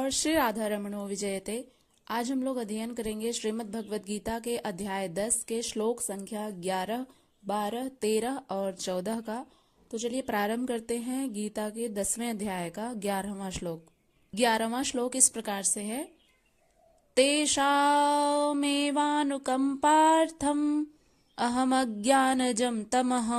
और श्री राधा रमणो विजयते। आज हम लोग अध्ययन करेंगे श्रीमद् भगवद गीता के अध्याय 10 के श्लोक संख्या 11, 12, 13 और 14 का। तो चलिए प्रारंभ करते हैं गीता के 10वें अध्याय का 11वां श्लोक। 11वां श्लोक इस प्रकार से है। तेषामेवानुकंपार्थम अहमज्ञानजं तमः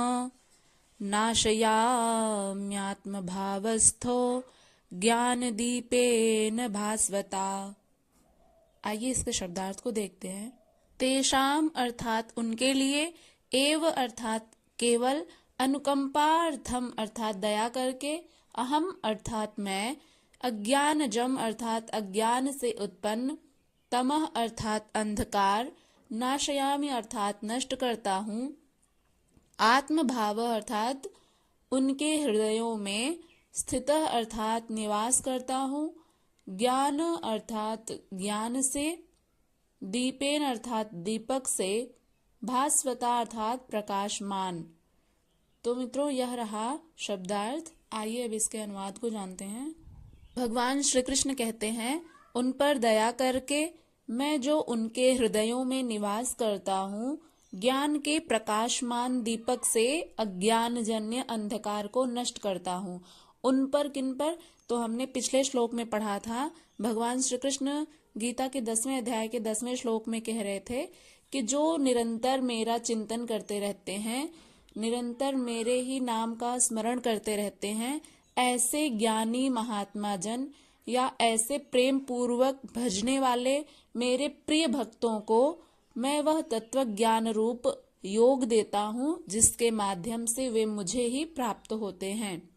नाशयाम्यात्मभावस्थो ज्ञान दीपेन भास्वता। आइए इसके शब्दार्थ को देखते हैं। तेषाम अर्थात उनके लिए, एव अर्थात केवल, अनुकंपार्थम अर्थात दया करके, अहम अर्थात मैं, अज्ञानजम अर्थात अज्ञान से उत्पन्न, तमः अर्थात अंधकार, नाशयामि अर्थात नष्ट करता हूँ, आत्मभाव अर्थात उनके हृदयों में, स्थितः अर्थात निवास करता हूँ, ज्ञान अर्थात ज्ञान से, दीपेन अर्थात दीपक से, भास्वता अर्थात प्रकाशमान। तो मित्रों यह रहा शब्दार्थ। आइए अब इसके अनुवाद को जानते हैं। भगवान श्री कृष्ण कहते हैं, उन पर दया करके मैं जो उनके हृदयों में निवास करता हूँ, ज्ञान के प्रकाशमान दीपक से अज्ञान जन्य अंधकार को नष्ट करता हूँ। उन पर किन पर? तो हमने पिछले श्लोक में पढ़ा था। भगवान श्री कृष्ण गीता के 10वें अध्याय के 10वें श्लोक में कह रहे थे कि जो निरंतर मेरा चिंतन करते रहते हैं, निरंतर मेरे ही नाम का स्मरण करते रहते हैं, ऐसे ज्ञानी महात्मा जन या ऐसे प्रेम पूर्वक भजने वाले मेरे प्रिय भक्तों को मैं वह तत्व ज्ञान रूप योग देता हूँ, जिसके माध्यम से वे मुझे ही प्राप्त होते हैं।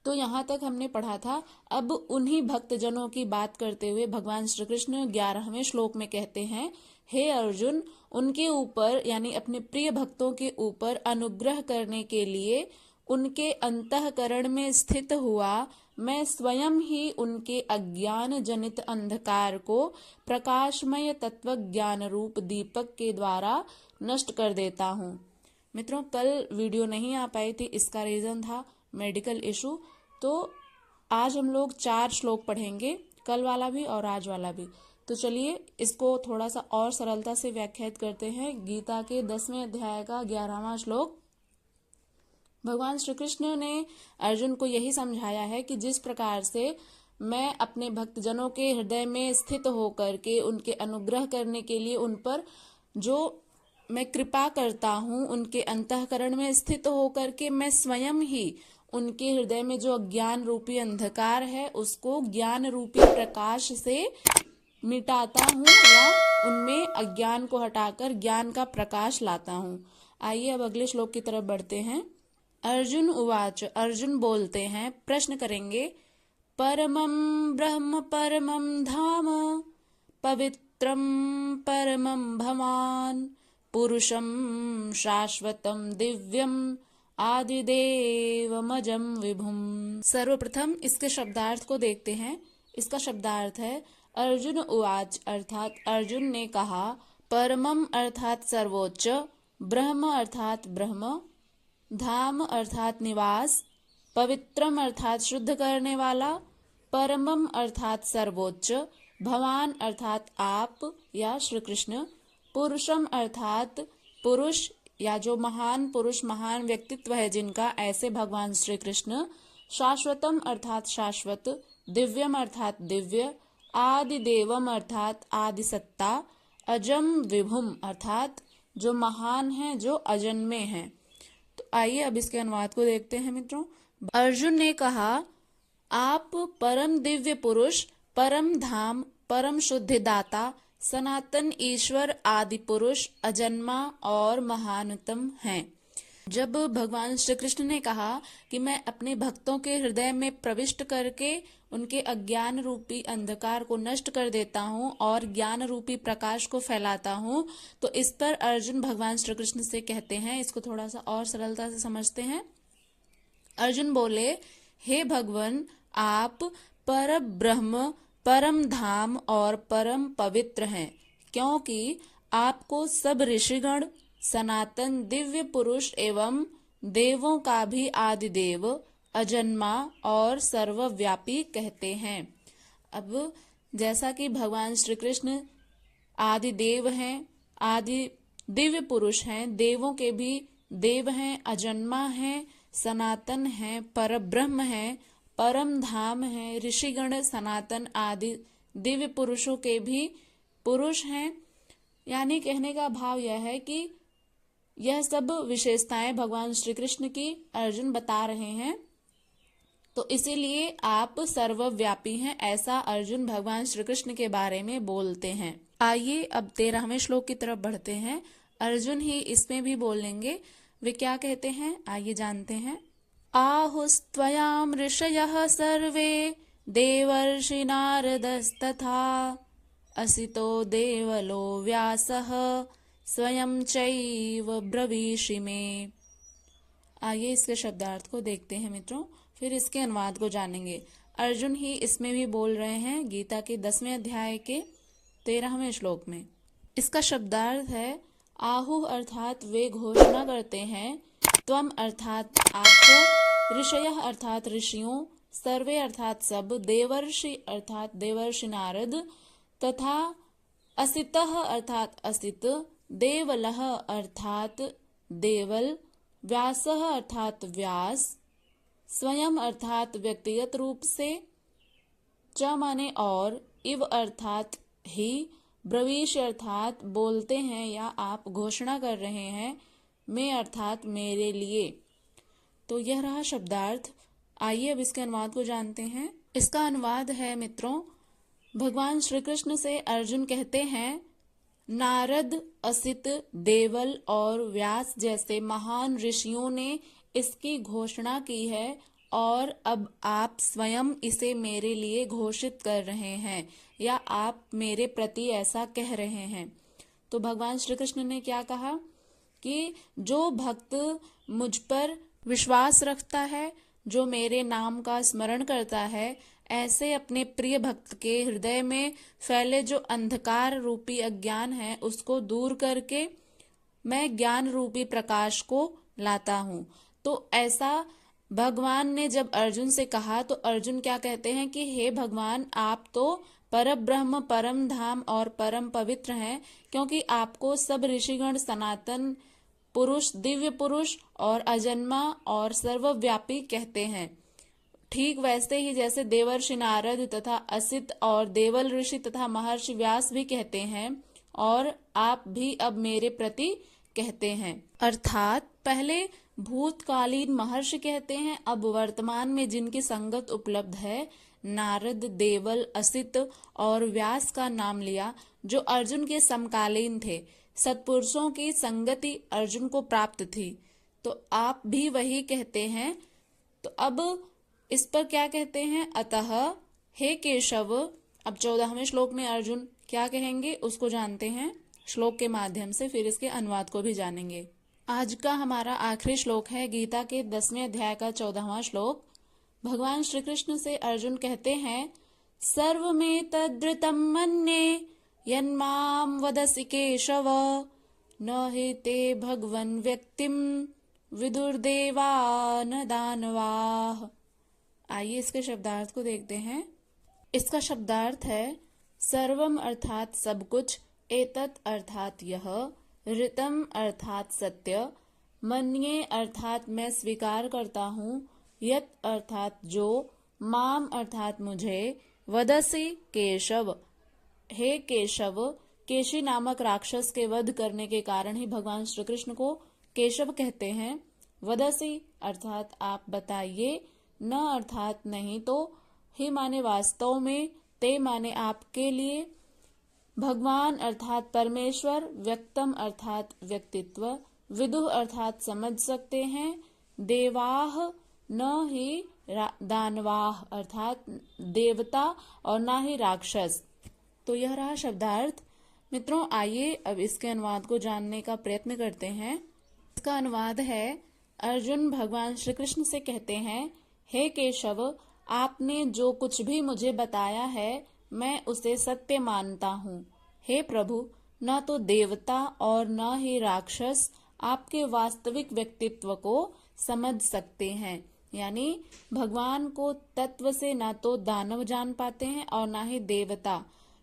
तो यहाँ तक हमने पढ़ा था। अब उन्हीं भक्तजनों की बात करते हुए भगवान श्री कृष्ण 11वें श्लोक में कहते हैं, हे अर्जुन, उनके ऊपर यानी अपने प्रिय भक्तों के ऊपर अनुग्रह करने के लिए उनके अंतःकरण में स्थित हुआ मैं स्वयं ही उनके अज्ञान जनित अंधकार को प्रकाशमय तत्व ज्ञान रूप दीपक के द्वारा नष्ट कर देता हूँ। मित्रों कल वीडियो नहीं आ पाई थी, इसका रीजन था मेडिकल इशू। तो आज हम लोग 4 श्लोक पढ़ेंगे, कल वाला भी और आज वाला भी। तो चलिए इसको थोड़ा सा और सरलता से व्याख्यात करते हैं। गीता के 10वें अध्याय का 11वां श्लोक। भगवान श्री कृष्ण ने अर्जुन को यही समझाया है कि जिस प्रकार से मैं अपने भक्तजनों के हृदय में स्थित होकर के उनके अनुग्रह करने के लिए उन पर जो मैं कृपा करता हूँ, उनके अंतःकरण में स्थित होकर के मैं स्वयं ही उनके हृदय में जो अज्ञान रूपी अंधकार है उसको ज्ञान रूपी प्रकाश से मिटाता हूँ या उनमें अज्ञान को हटाकर ज्ञान का प्रकाश लाता हूँ। आइए अब अगले श्लोक की तरफ बढ़ते हैं। अर्जुन उवाच, अर्जुन बोलते हैं, प्रश्न करेंगे, परमं ब्रह्म परमं धाम पवित्रं परमं भवान पुरुषं शाश्वतं दिव्यं आदिदेवमजं विभुम। सर्वप्रथम इसके शब्दार्थ को देखते हैं। इसका शब्दार्थ है, अर्जुन उवाच अर्थात अर्जुन ने कहा, परमम अर्थात सर्वोच्च, ब्रह्म अर्थात ब्रह्म, धाम अर्थात निवास, पवित्रम अर्थात शुद्ध करने वाला, परमम अर्थात सर्वोच्च, भवान अर्थात आप या श्री कृष्ण, पुरुषम अर्थात पुरुष या जो महान पुरुष महान व्यक्तित्व है जिनका, ऐसे भगवान श्री कृष्ण, शाश्वतम अर्थात शाश्वत, दिव्यम अर्थात दिव्य, आदि देवम अर्थात आदि सत्ता, अजम विभुम अर्थात जो महान है, जो अजन्मे हैं। तो आइए अब इसके अनुवाद को देखते हैं मित्रों। अर्जुन ने कहा, आप परम दिव्य पुरुष, परम धाम, परम शुद्धिदाता, सनातन ईश्वर, आदि पुरुष, अजन्मा और महानतम हैं। जब भगवान श्री कृष्ण ने कहा कि मैं अपने भक्तों के हृदय में प्रविष्ट करके उनके अज्ञान रूपी अंधकार को नष्ट कर देता हूँ और ज्ञान रूपी प्रकाश को फैलाता हूँ, तो इस पर अर्जुन भगवान श्री कृष्ण से कहते हैं, इसको थोड़ा सा और सरलता से समझते हैं। अर्जुन बोले, हे भगवान, आप पर ब्रह्म, परम धाम और परम पवित्र हैं, क्योंकि आपको सब ऋषिगण, सनातन दिव्य पुरुष एवं देवों का भी आदिदेव, अजन्मा और सर्वव्यापी कहते हैं। अब जैसा कि भगवान श्री कृष्ण आदि देव हैं, आदि दिव्य पुरुष हैं, देवों के भी देव हैं, अजन्मा हैं, सनातन हैं, पर ब्रह्म हैं, परम धाम हैं, ऋषिगण सनातन आदि दिव्य पुरुषों के भी पुरुष हैं। यानी कहने का भाव यह है कि यह सब विशेषताएं भगवान श्री कृष्ण की अर्जुन बता रहे हैं, तो इसीलिए आप सर्वव्यापी हैं, ऐसा अर्जुन भगवान श्री कृष्ण के बारे में बोलते हैं। आइए अब 13वें श्लोक की तरफ बढ़ते हैं। अर्जुन ही इसमें भी बोलेंगे, वे क्या कहते हैं आइए जानते हैं। आहुस्त्वयाम ऋषयः सर्वे देवर्षि नारदस्तथा असितो देवलो व्यासः स्वयं चैव ब्रवीषि मे। आइए इसके शब्दार्थ को देखते हैं मित्रों, फिर इसके अनुवाद को जानेंगे। अर्जुन ही इसमें भी बोल रहे हैं गीता के 10वें अध्याय के 13वें श्लोक में। इसका शब्दार्थ है, आहु अर्थात वे घोषणा करते हैं, त्वम अर्थात आपको, ऋषयः अर्थात ऋषियों, सर्वे अर्थात सब, देवर्षि अर्थात देवर्षि नारद, तथा असितः अर्थात असित, देवलः अर्थात देवल, व्यासः अर्थात व्यास, स्वयं अर्थात व्यक्तिगत रूप से, च माने और, इव अर्थात ही, ब्रवीश अर्थात बोलते हैं या आप घोषणा कर रहे हैं, मैं अर्थात मेरे लिए। तो यह रहा शब्दार्थ। आइए अब इसके अनुवाद को जानते हैं। इसका अनुवाद है मित्रों, भगवान श्री कृष्ण से अर्जुन कहते हैं, नारद, असित, देवल और व्यास जैसे महान ऋषियों ने इसकी घोषणा की है और अब आप स्वयं इसे मेरे लिए घोषित कर रहे हैं या आप मेरे प्रति ऐसा कह रहे हैं। तो भगवान श्री कृष्ण ने क्या कहा कि जो भक्त मुझ पर विश्वास रखता है, जो मेरे नाम का स्मरण करता है, ऐसे अपने प्रिय भक्त के हृदय में फैले जो अंधकार रूपी अज्ञान है उसको दूर करके मैं ज्ञान रूपी प्रकाश को लाता हूँ। तो ऐसा भगवान ने जब अर्जुन से कहा तो अर्जुन क्या कहते हैं कि हे भगवान, आप तो परब्रह्म, परम धाम और परम पवित्र हैं, क्योंकि आपको सब ऋषिगण सनातन पुरुष, दिव्य पुरुष और अजन्मा और सर्वव्यापी कहते हैं। ठीक वैसे ही जैसे देवर्षि नारद तथा असित और देवल ऋषि तथा महर्षि व्यास भी कहते हैं और आप भी अब मेरे प्रति कहते हैं। अर्थात पहले भूतकालीन महर्षि कहते हैं, अब वर्तमान में जिनकी संगत उपलब्ध है, नारद, देवल, असित और व्यास का नाम लिया, जो अर्जुन के समकालीन थे। सत्पुरुषों की संगति अर्जुन को प्राप्त थी, तो आप भी वही कहते हैं। तो अब इस पर क्या कहते हैं, अतः हे केशव। अब 14वें श्लोक में अर्जुन क्या कहेंगे उसको जानते हैं श्लोक के माध्यम से, फिर इसके अनुवाद को भी जानेंगे। आज का हमारा आखिरी श्लोक है गीता के 10वें अध्याय का 14वां श्लोक। भगवान श्री कृष्ण से अर्जुन कहते हैं, सर्वमेतद्ऋतं मन्ये यन्मां वदसि केशव, न हि ते भगवन् व्यक्तिं विदुर्देवा न दानवाः। आइए इसके शब्दार्थ को देखते हैं। इसका शब्दार्थ है, सर्वम अर्थात सब कुछ, एतत् अर्थात यह, ऋतम अर्थात सत्य, मन्ये अर्थात मैं स्वीकार करता हूँ, यत अर्थात जो, माम अर्थात मुझे, वदसि केशव हे केशव। केशी नामक राक्षस के वध करने के कारण ही भगवान श्री कृष्ण को केशव कहते हैं। वदसि अर्थात आप बताइए, न अर्थात नहीं तो, ही माने वास्तव में, ते माने आपके लिए, भगवान अर्थात परमेश्वर, व्यक्तम अर्थात व्यक्तित्व, विदुः अर्थात समझ सकते हैं, देवाह न ही दानवाह अर्थात देवता और ना ही राक्षस। तो यह रहा शब्दार्थ। मित्रों आइए अब इसके अनुवाद को जानने का प्रयत्न करते हैं। इसका अनुवाद है, अर्जुन भगवान श्री कृष्ण से कहते हैं, हे केशव, आपने जो कुछ भी मुझे बताया है मैं उसे सत्य मानता हूँ। हे प्रभु, न तो देवता और न ही राक्षस आपके वास्तविक व्यक्तित्व को समझ सकते हैं। यानी भगवान को तत्व से ना तो दानव जान पाते हैं और ना ही देवता।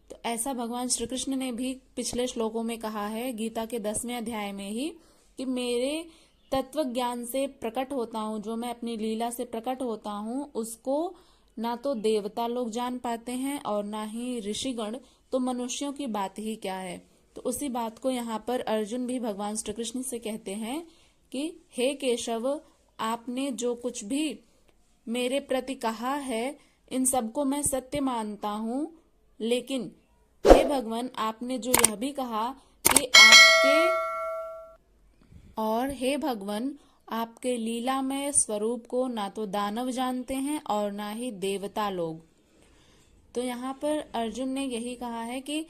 तो ऐसा भगवान श्री कृष्ण ने भी पिछले श्लोकों में कहा है गीता के 10वें अध्याय में ही कि मेरे तत्व ज्ञान से प्रकट होता हूँ, जो मैं अपनी लीला से प्रकट होता हूँ, उसको ना तो देवता लोग जान पाते हैं और ना ही ऋषिगण, तो मनुष्यों की बात ही क्या है। तो उसी बात को यहाँ पर अर्जुन भी भगवान श्री कृष्ण से कहते हैं कि हे केशव, आपने जो कुछ भी मेरे प्रति कहा है इन सबको मैं सत्य मानता हूँ, लेकिन हे भगवान, आपने जो यह भी कहा कि हे भगवान, आपके लीलामय स्वरूप को ना तो दानव जानते हैं और ना ही देवता लोग। तो यहाँ पर अर्जुन ने यही कहा है कि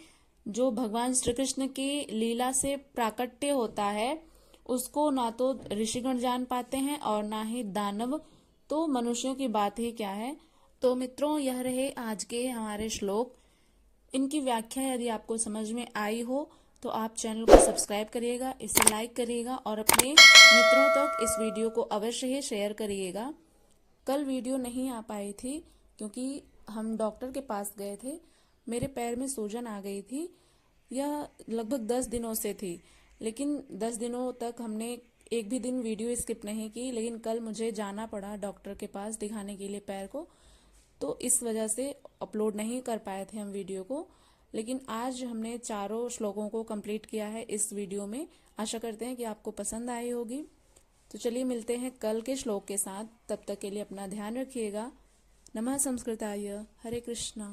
जो भगवान श्री कृष्ण की लीला से प्राकट्य होता है उसको ना तो ऋषिगण जान पाते हैं और ना ही दानव, तो मनुष्यों की बात ही क्या है। तो मित्रों, यह रहे आज के हमारे श्लोक। इनकी व्याख्या यदि आपको समझ में आई हो तो आप चैनल को सब्सक्राइब करिएगा, इसे लाइक करिएगा और अपने मित्रों तक इस वीडियो को अवश्य ही शेयर करिएगा। कल वीडियो नहीं आ पाई थी क्योंकि हम डॉक्टर के पास गए थे। मेरे पैर में सूजन आ गई थी। यह लगभग 10 दिनों से थी, लेकिन 10 दिनों तक हमने एक भी दिन वीडियो स्किप नहीं की। लेकिन कल मुझे जाना पड़ा डॉक्टर के पास दिखाने के लिए पैर को, तो इस वजह से अपलोड नहीं कर पाए थे हम वीडियो को। लेकिन आज हमने चारों श्लोकों को कंप्लीट किया है इस वीडियो में। आशा करते हैं कि आपको पसंद आई होगी। तो चलिए मिलते हैं कल के श्लोक के साथ। तब तक के लिए अपना ध्यान रखिएगा। नमः संस्कृताय। हरे कृष्णा।